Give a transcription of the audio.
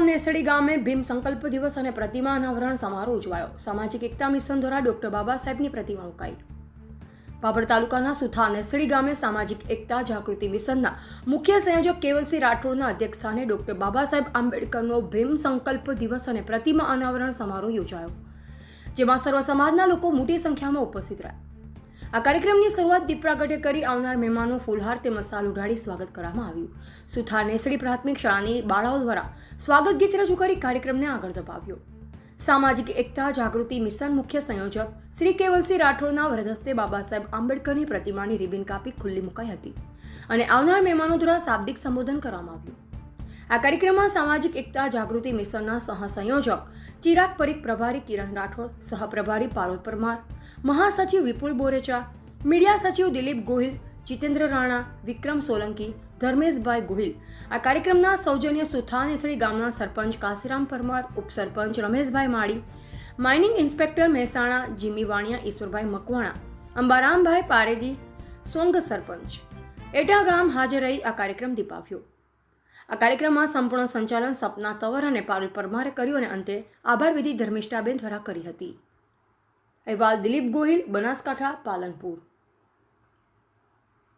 નેસડી ગામે ભીમ સંકલ્પ દિવસ અને પ્રતિમા અનાવરણ સમારોહ ઉજવાયો। સામાજિક એકતા મિશન દ્વારા ડોક્ટર બાબા સાહેબની પ્રતિમા મુકાઈ। બાબર તાલુકાના સુથાર નેસડી ગામે સામાજિક એકતા જાગૃતિ મિશનના મુખ્ય સંયોજક કેવલસિંહ રાઠોડના અધ્યક્ષસ્થાને ડોક્ટર બાબા સાહેબ આંબેડકરનો ભીમ સંકલ્પ દિવસ અને પ્રતિમા અનાવરણ સમારોહ યોજાયો, જેમાં સર્વ સમાજના લોકો મોટી સંખ્યામાં ઉપસ્થિત રહ્યા। આ કાર્યક્રમની શરૂઆત દીપ પ્રાગટ્ય કરી આવનાર મહેમાનો ફૂલહાર તેમજ શાલ ઉઢાડી સ્વાગત કરવામાં આવ્યું। સુથાર નેસડી પ્રાથમિક શાળાની બાળાઓ દ્વારા સ્વાગત ગીત રજૂ કરી કાર્યક્રમને આગળ ધપાવ્યો। સામાજિક એકતા જાગૃતિ મિશન મુખ્ય સંયોજક શ્રી કેવલસિંહ રાઠોડના વરદ હસ્તે બાબા સાહેબ આંબેડકરની પ્રતિમાની રિબિન કાપી ખુલ્લી મુકાઈ હતી અને આવનાર મહેમાનો દ્વારા શાબ્દિક સંબોધન કરવામાં આવ્યું। આ કાર્યક્રમમાં સામાજિક એકતા જાગૃતિ મિશનના સહસંયોજક ચિરાગ પરીખ, પ્રભારી કિરણ રાઠોડ, સહપ્રભારી પારુલ પરમાર, મહાસચિવ વિપુલ બોરેચા, મીડિયા સચિવ દિલીપ ગોહિલ, જીતેન્દ્ર રાણા, વિક્રમ સોલંકી, ધર્મેશભાઈ ગોહિલ આ કાર્યક્રમના સૌજન્ય સુથાર નેસડી ગામના સરપંચ કાશીરામ પરમાર, ઉપસરપંચ રમેશભાઈ માળી, માઇનિંગ ઇન્સ્પેક્ટર મહેસાણા જીમી વાણિયા, ઈશ્વરભાઈ મકવાણા, અંબારામભાઈ પારેગી, સોંગ સરપંચ એટા ગામ હાજર રહી આ કાર્યક્રમ દીપાવ્યો। આ કાર્યક્રમમાં સંપૂર્ણ સંચાલન સપના તવર અને પારુલ પરમારે કર્યું અને અંતે આભાર વિધિ ધર્મિષ્ઠાબેન દ્વારા કરી હતી। અહેવાલ દિલીપ ગોહિલ, બનાસકાંઠા, પાલનપુર।